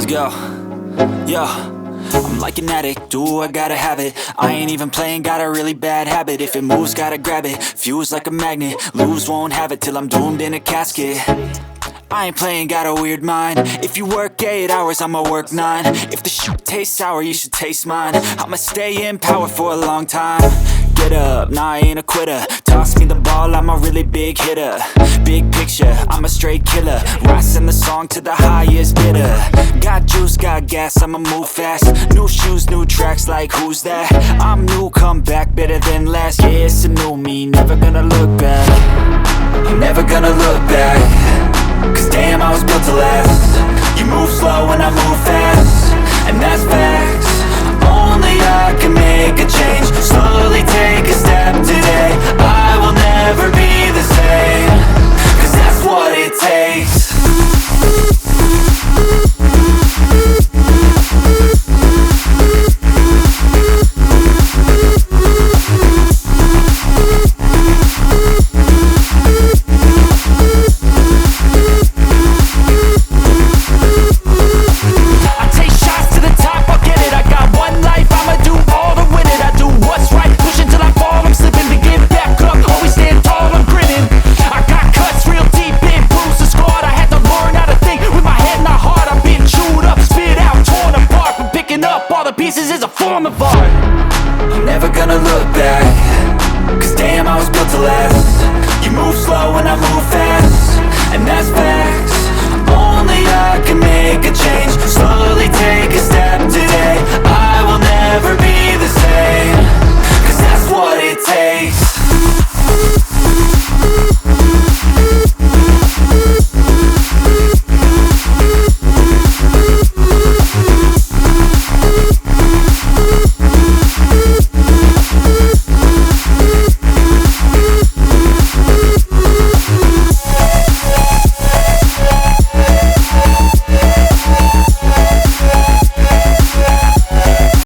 Let's go. Yo, I'm like an addict, do I gotta have it. I ain't even playing, got a really bad habit. If it moves, gotta grab it, fuse like a magnet. Lose, won't have it till I'm doomed in a casket. I ain't playing, got a weird mind. If you work 8 hours, I'ma work 9. If the shit tastes sour, you should taste mine. I'ma stay in power for a long time. Get up, nah, I ain't a quitter. Toss me the ball, I'm a really big hitter. Big picture, I'm a straight killer. Rising the song to the highest bidder. Got juice, got gas, I'ma move fast. New shoes, new tracks, like who's that? I'm new, come back, better than last. Yeah, it's a new me, never gonna look back. I'm never gonna look back. Cause damn, I was built to last. You move slow and I move fast, and that's facts. Only I can make a change. Slowly take a step today. I will